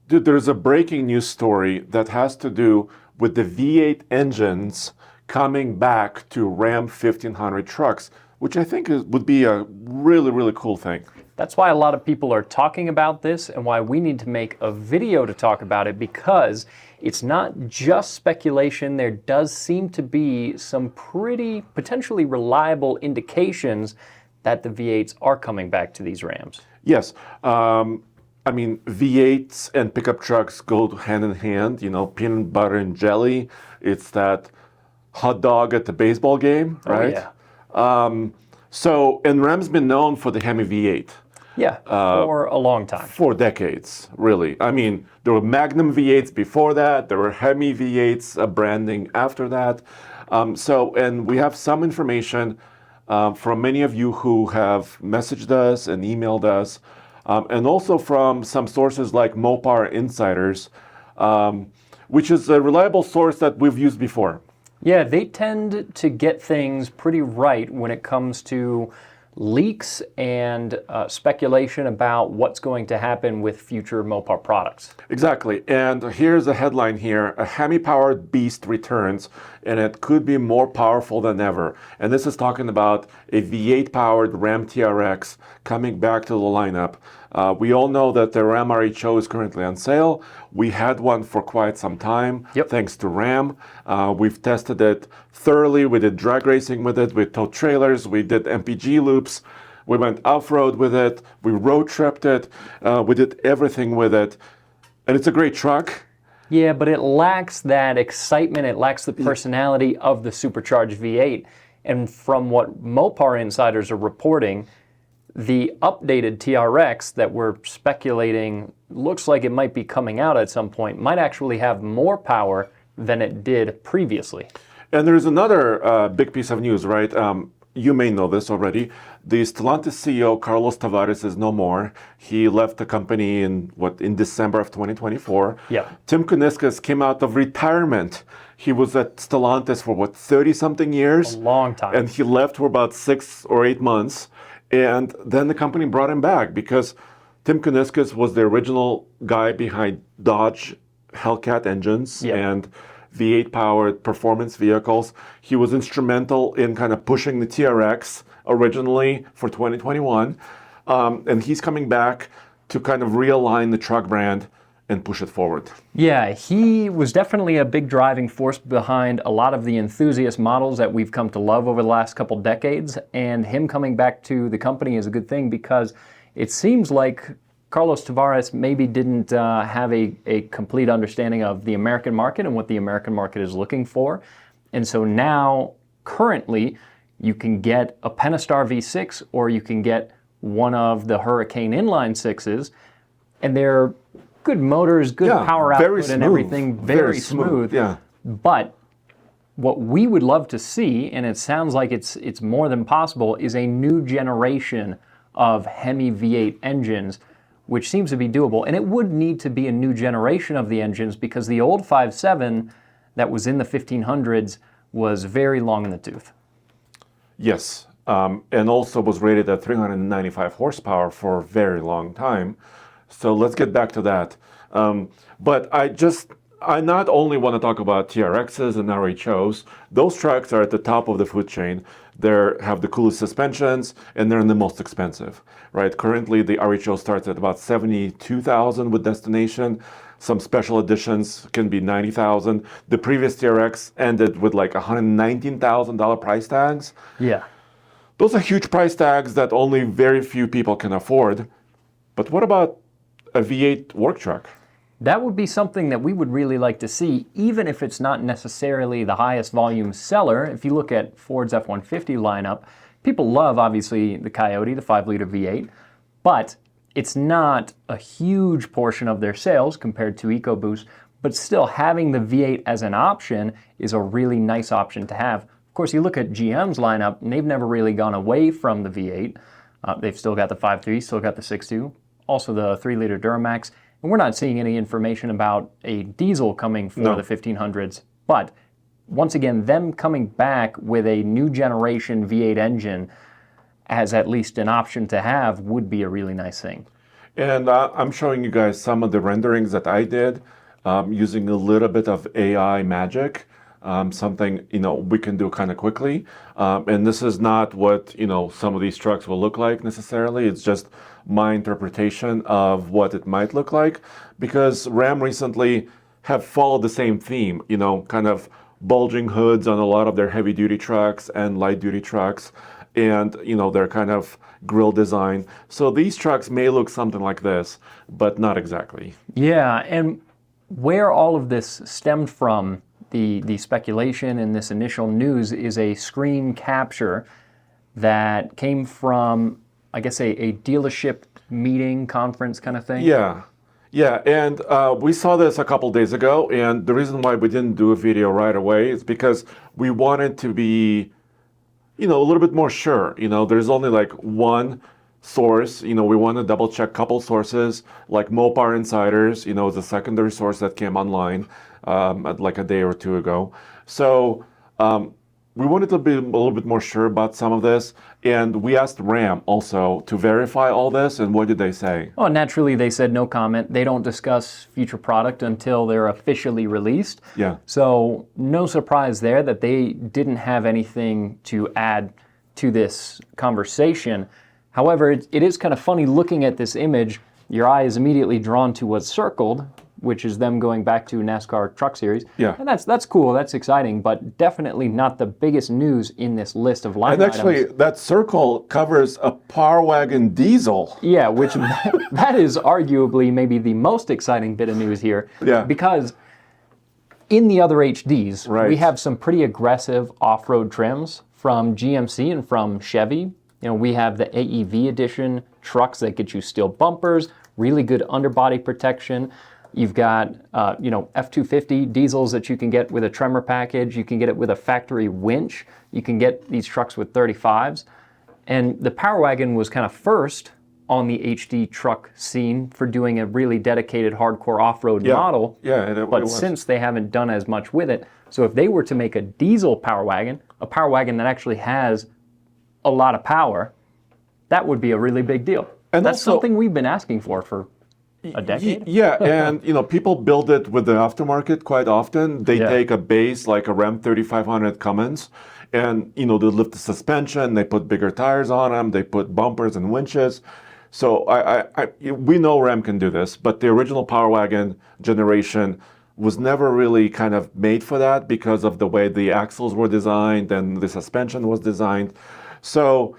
Dude, there's a breaking news story that has to do with the V8 engines coming back to Ram 1500 trucks, which I think would be a really, really cool thing. That's why a lot of people are talking about this and why we need to make a video to talk about it, because it's not just speculation. There does seem to be some pretty potentially reliable indications that the V8s are coming back to these Rams. Yes. I mean, V8s and pickup trucks go hand in hand, peanut butter and jelly. It's that hot dog at the baseball game, right? Oh, yeah. And Ram's been known for the Hemi V8. Yeah, for a long time. For decades, really. I mean, there were Magnum V8s before that. There were Hemi V8s branding after that. And we have some information from many of you who have messaged us and emailed us, and also from some sources like Mopar Insiders, which is a reliable source that we've used before. Yeah, they tend to get things pretty right when it comes to leaks and speculation about what's going to happen with future Mopar products. Exactly. And here's a headline here. A Hemi-powered beast returns, and it could be more powerful than ever. And this is talking about a V8-powered Ram TRX coming back to the lineup. We all know that the Ram RHO is currently on sale. We had one for quite some time, thanks to Ram. We've tested it thoroughly. We did drag racing with it. We towed trailers. We did MPG loops. We went off-road with it. We road tripped it. We did everything with it. And it's a great truck. Yeah, but it lacks that excitement. It lacks the personality of the supercharged V8. And from what Mopar insiders are reporting, the updated TRX that we're speculating looks like it might be coming out at some point might actually have more power than it did previously. And there's another big piece of news, right? You may know this already. The Stellantis CEO, Carlos Tavares, is no more. He left the company in December of 2024. Yeah. Tim Kuniskis came out of retirement. He was at Stellantis for 30-something years? A long time. And he left for about 6 or 8 months. And then the company brought him back because Tim Kuniskis was the original guy behind Dodge Hellcat engines and V8-powered performance vehicles. He was instrumental in kind of pushing the TRX originally for 2021. And he's coming back to kind of realign the truck brand and push it forward. Yeah, he was definitely a big driving force behind a lot of the enthusiast models that we've come to love over the last couple decades, and him coming back to the company is a good thing because it seems like Carlos Tavares maybe didn't have a complete understanding of the American market and what the American market is looking for. And so now, currently, you can get a Pentastar V6 or you can get one of the Hurricane inline 6s, and they're good motors, good power output and everything, very smooth. Yeah. But what we would love to see, and it sounds like it's more than possible, is a new generation of Hemi V8 engines, which seems to be doable. And it would need to be a new generation of the engines because the old 5.7 that was in the 1500s was very long in the tooth. Yes, and also was rated at 395 horsepower for a very long time. So let's get back to that. But I not only want to talk about TRXs and RHOs. Those trucks are at the top of the food chain. They have the coolest suspensions, and they're the most expensive, right? Currently, the RHO starts at about $72,000 with destination. Some special editions can be $90,000. The previous TRX ended with like $119,000 price tags. Yeah. Those are huge price tags that only very few people can afford. But what about a V8 work truck? That would be something that we would really like to see, even if it's not necessarily the highest volume seller. If you look at Ford's F-150 lineup, people love, obviously, the Coyote, the 5-liter V8, but it's not a huge portion of their sales compared to EcoBoost, but still having the V8 as an option is a really nice option to have. Of course, you look at GM's lineup, and they've never really gone away from the V8. They've still got the 5.3, still got the 6.2, also the 3-liter Duramax. And we're not seeing any information about a diesel coming for the 1500s. But once again, them coming back with a new generation V8 engine as at least an option to have would be a really nice thing. And I'm showing you guys some of the renderings that I did using a little bit of AI magic. Something we can do kind of quickly, and this is not what some of these trucks will look like necessarily. It's just my interpretation of what it might look like, because Ram recently have followed the same theme. Kind of bulging hoods on a lot of their heavy duty trucks and light duty trucks, and their kind of grille design. So these trucks may look something like this, but not exactly. Yeah, and where all of this stemmed from, the speculation and this initial news, is a screen capture that came from, I guess, a dealership meeting, conference kind of thing. Yeah, and we saw this a couple days ago, and the reason why we didn't do a video right away is because we wanted to be, a little bit more sure. There's only like one source. We want to double check a couple sources, like Mopar Insiders, is a secondary source that came online like a day or two ago. So we wanted to be a little bit more sure about some of this, and we asked Ram also to verify all this, and what did they say? Oh, naturally, they said no comment. They don't discuss future product until they're officially released. Yeah. So no surprise there that they didn't have anything to add to this conversation. However, it is kind of funny looking at this image. Your eye is immediately drawn to what's circled, which is them going back to NASCAR Truck Series. Yeah. And that's cool, that's exciting, but definitely not the biggest news in this list of line items. And actually, that circle covers a Power Wagon diesel. Yeah, which that is arguably maybe the most exciting bit of news here. Yeah. Because in the other HDs, Right. we have some pretty aggressive off-road trims from GMC and from Chevy. We have the AEV edition trucks that get you steel bumpers, really good underbody protection. You've got, F-250 diesels that you can get with a tremor package. You can get it with a factory winch. You can get these trucks with 35s. And the Power Wagon was kind of first on the HD truck scene for doing a really dedicated hardcore off-road model. Yeah, it But was. since they haven't done as much with it, so if they were to make a diesel Power Wagon, a Power Wagon that actually has a lot of power, that would be a really big deal. And that's also, something we've been asking for a decade. Yeah, and people build it with the aftermarket quite often. They take a base like a Ram 3500 Cummins, and they lift the suspension, they put bigger tires on them, they put bumpers and winches. So we know Ram can do this, but the original Power Wagon generation was never really kind of made for that because of the way the axles were designed and the suspension was designed. So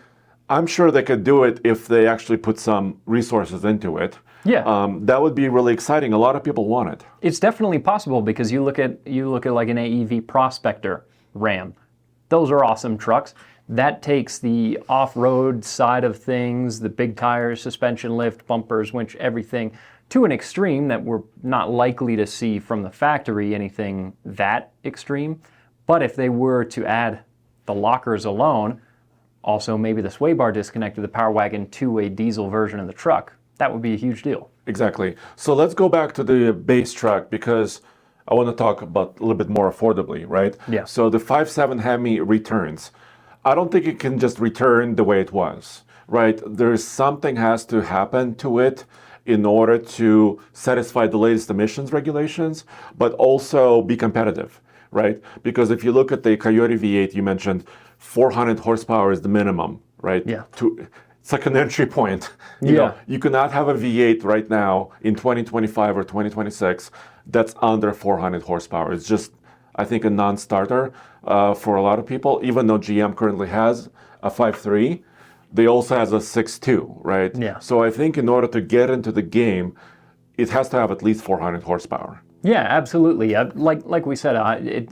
I'm sure they could do it if they actually put some resources into it. Yeah. That would be really exciting. A lot of people want it. It's definitely possible because you look at like an AEV Prospector Ram. Those are awesome trucks. That takes the off-road side of things, the big tires, suspension lift, bumpers, winch, everything, to an extreme that we're not likely to see from the factory anything that extreme. But if they were to add the lockers alone, also maybe the sway bar disconnect of the Power Wagon to a diesel version of the truck, that would be a huge deal. Exactly. So let's go back to the base truck because I want to talk about a little bit more affordably, right? Yeah. So the 5.7 Hemi returns. I don't think it can just return the way it was, right? There's something has to happen to it in order to satisfy the latest emissions regulations, but also be competitive, right? Because if you look at the Coyote V8, you mentioned 400 horsepower is the minimum, right? Yeah. It's like an entry point. You cannot have a V8 right now in 2025 or 2026 that's under 400 horsepower. It's just, I think, a non-starter for a lot of people, even though GM currently has a 5.3. They also has a 6.2, right? Yeah. So I think in order to get into the game, it has to have at least 400 horsepower. Yeah, absolutely. Like we said,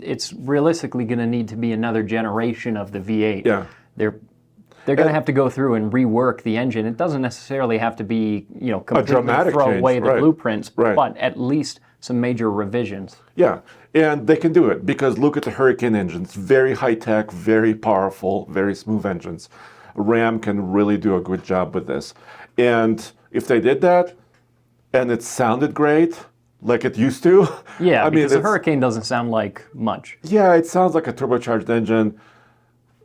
it's realistically going to need to be another generation of the V8. Yeah. They're going to have to go through and rework the engine. It doesn't necessarily have to be, completely dramatic throw change, away the right. blueprints, Right. but at least some major revisions. Yeah, and they can do it because look at the Hurricane engines. Very high-tech, very powerful, very smooth engines. Ram can really do a good job with this. And if they did that and it sounded great, like it used to. Yeah, because the Hurricane doesn't sound like much. Yeah, it sounds like a turbocharged engine.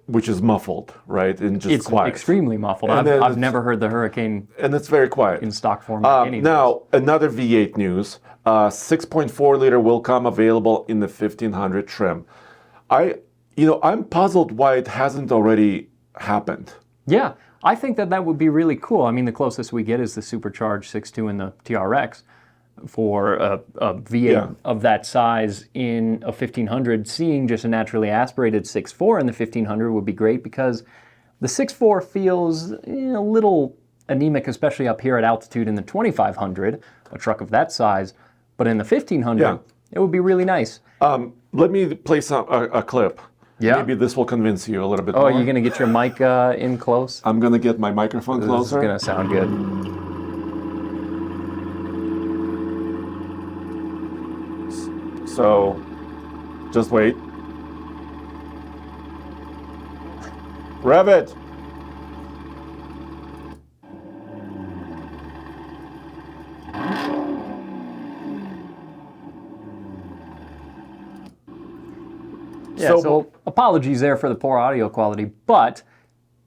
which is muffled, right? And just It's quiet. extremely muffled. And then I've it's- never heard the Hurricane And it's very quiet. in stock form like any of those. Now, another V8 news. 6.4 liter will come available in the 1500 trim. I'm puzzled why it hasn't already happened. Yeah, I think that would be really cool. I mean, the closest we get is the supercharged 6.2 in the TRX. For a V8 Yeah. of that size in a 1500, seeing just a naturally aspirated 6.4 in the 1500 would be great, because the 6.4 feels a little anemic, especially up here at altitude in the 2500, a truck of that size. But in the 1500, Yeah. it would be really nice. Let me play a clip. Yeah. Maybe this will convince you a little bit Oh, more. are you going to get your mic in close? I'm going to get my microphone This is closer. going to sound good. So, just wait. Rev it. Yeah, so apologies there for the poor audio quality, but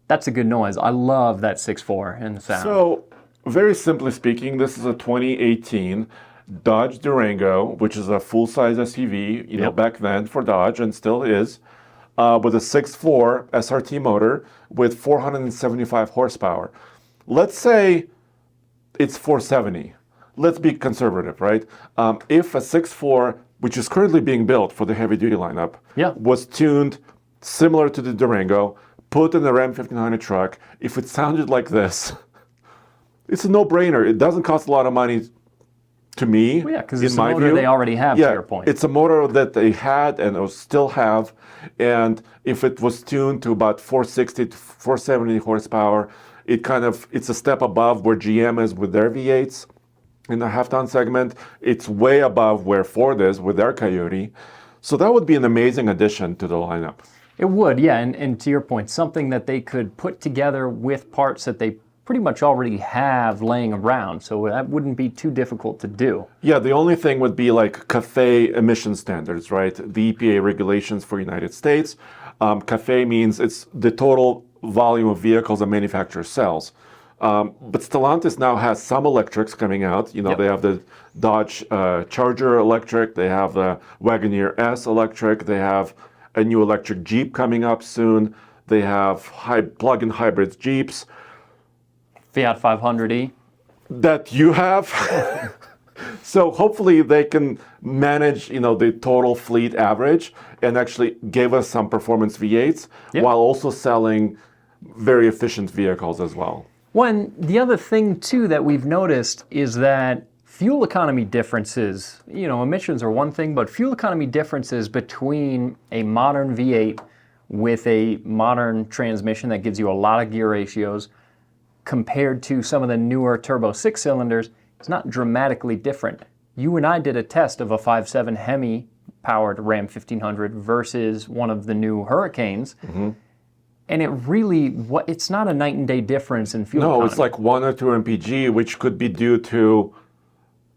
that's a good noise. I love that 6.4 and the sound. So, very simply speaking, this is a 2018 Dodge Durango, which is a full-size SUV, Yep. back then for Dodge, and still is, with a 6.4 SRT motor with 475 horsepower. Let's say it's 470. Let's be conservative, right? If a 6.4, which is currently being built for the heavy-duty lineup, Yeah. was tuned similar to the Durango, put in a Ram 1500 truck, if it sounded like this, it's a no-brainer. It doesn't cost a lot of money to me, Well, yeah, because in it's a my motor view. they already have, to your point. It's a motor that they had and will still have, and if it was tuned to about 460 to 470 horsepower, it's a step above where GM is with their V8s in the half-ton segment. It's way above where Ford is with their Coyote. So that would be an amazing addition to the lineup. It would, yeah, and to your point, something that they could put together with parts that they pretty much already have laying around, so that wouldn't be too difficult to do. Yeah, the only thing would be like CAFE emission standards, right? The EPA regulations for United States. CAFE means it's the total volume of vehicles a manufacturer sells. But Stellantis now has some electrics coming out. Yep. They have the Dodge Charger electric, they have the Wagoneer S electric, they have a new electric Jeep coming up soon, they have plug-in hybrid Jeeps Fiat 500e. that you have. So hopefully they can manage, the total fleet average and actually give us some performance V8s Yep. while also selling very efficient vehicles as well. One, the other thing too that we've noticed is that fuel economy differences, emissions are one thing, but fuel economy differences between a modern V8 with a modern transmission that gives you a lot of gear ratios compared to some of the newer turbo 6-cylinders, it's not dramatically different. You and I did a test of a 5.7 Hemi powered Ram 1500 versus one of the new Hurricanes. Mm-hmm. And it's not a night and day difference in fuel economy. It's like 1 or 2 mpg, which could be due to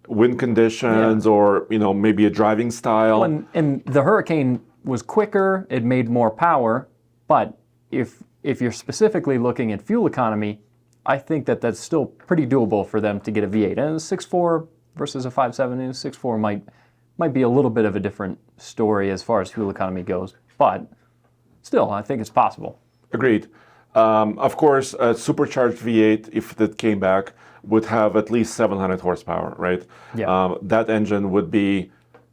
wind conditions or, maybe a driving style. And the Hurricane was quicker, it made more power, but if you're specifically looking at fuel economy, I think that's still pretty doable for them to get a V8. And a 6.4 versus a 5.7, and a 6.4 might be a little bit of a different story as far as fuel economy goes, but still, I think it's possible. Agreed. Of course, a supercharged V8, if that came back, would have at least 700 horsepower, right? Yeah. That engine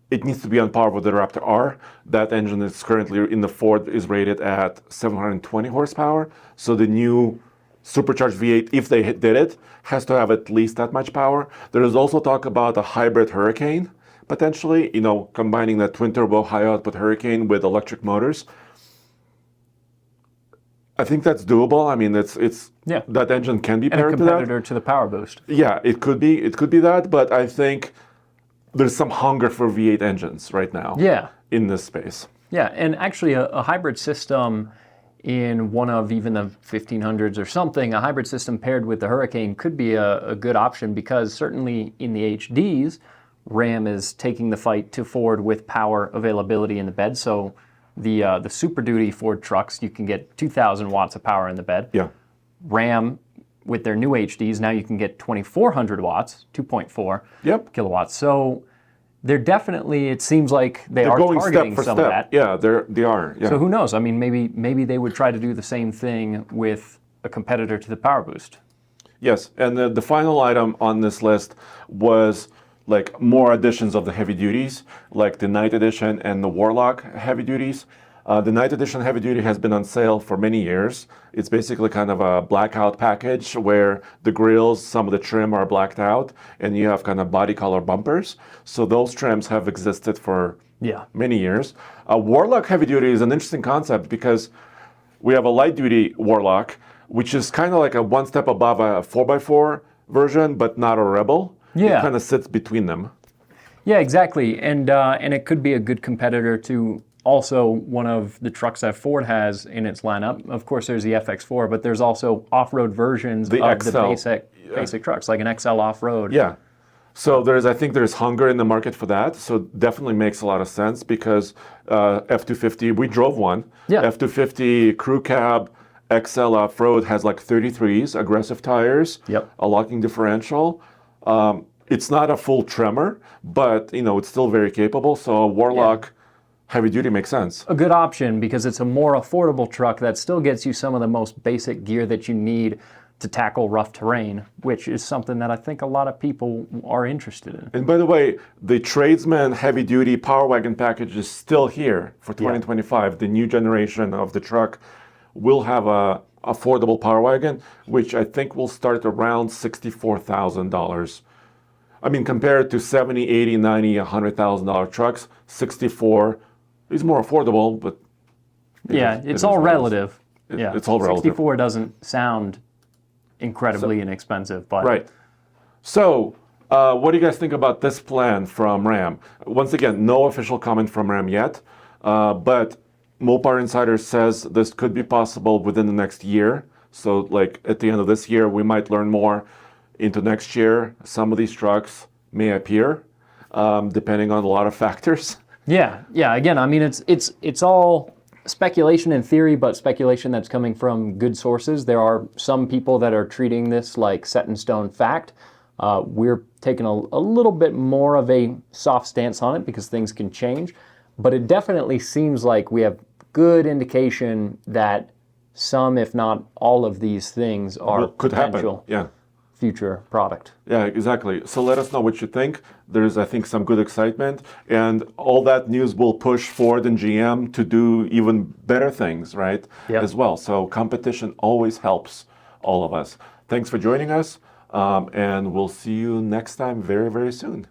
it needs to be on par with the Raptor R. That engine is currently in the Ford is rated at 720 horsepower. So the new supercharged V8, if they did it, has to have at least that much power. There is also talk about a hybrid Hurricane, potentially, combining that twin-turbo high-output Hurricane with electric motors. I think that's doable. I mean, that engine can be And a paired to that. competitor to the Power Boost. Yeah, it could be that, but I think there's some hunger for V8 engines right now. Yeah. In this space. Yeah, and actually a hybrid system in one of even the 1500s or something, a hybrid system paired with the Hurricane could be a good option, because certainly in the HDs, Ram is taking the fight to Ford with power, availability in the bed. So the Super Duty Ford trucks, you can get 2,000 watts of power in the bed. Yeah. Ram, with their new HDs, now you can get 2,400 watts, 2.4 Yep. kilowatts. So they're definitely, it seems like They're are going targeting step for some step. of that. Yeah, they are. Yeah. So who knows? I mean, maybe they would try to do the same thing with a competitor to the Power Boost. Yes, and the final item on this list was like more editions of the heavy duties, like the Night Edition and the Warlock heavy duties. The Night Edition heavy duty has been on sale for many years. It's basically kind of a blackout package where the grills, some of the trim are blacked out, and you have kind of body color bumpers. So those trims have existed for many years. Warlock heavy duty is an interesting concept because we have a light duty Warlock, which is kind of like a one step above a 4x4 version, but not a Rebel. Yeah. It kind of sits between them. Yeah, exactly. And it could be a good competitor to also one of the trucks that Ford has in its lineup. Of course, there's the FX4, but there's also off-road versions of XL. the basic trucks, like an XL off-road. Yeah. So I think there's hunger in the market for that. So definitely makes a lot of sense because F-250, we drove one. Yeah. F-250 crew cab XL off-road has like 33s, aggressive tires, a locking differential. It's not a full tremor, but it's still very capable. So a Warlock heavy duty makes sense. A good option because it's a more affordable truck that still gets you some of the most basic gear that you need to tackle rough terrain, which is something that I think a lot of people are interested in. And by the way, the Tradesman heavy duty Power Wagon package is still here for 2025. The new generation of the truck will have a affordable Power Wagon, which I think will start around $64,000. I mean, compared to $70,000, $80,000, $90,000, $100,000 trucks, 64 is more affordable, but it's all relative. It's all relative. 64 doesn't sound incredibly inexpensive, but right. So, what do you guys think about this plan from Ram? Once again, no official comment from Ram yet, but Mopar Insider says this could be possible within the next year. So, like at the end of this year, we might learn more. Into next year, some of these trucks may appear, depending on a lot of factors. Yeah. Again, I mean, it's all speculation and theory, but speculation that's coming from good sources. There are some people that are treating this like set in stone fact. We're taking a little bit more of a soft stance on it because things can change. But it definitely seems like we have good indication that some, if not all of these things are could potential. Happen. Yeah. Future product. Yeah, exactly. So let us know what you think. There's, I think, some good excitement. And all that news will push Ford and GM to do even better things, right? As well. So competition always helps all of us. Thanks for joining us. And we'll see you next time very, very soon.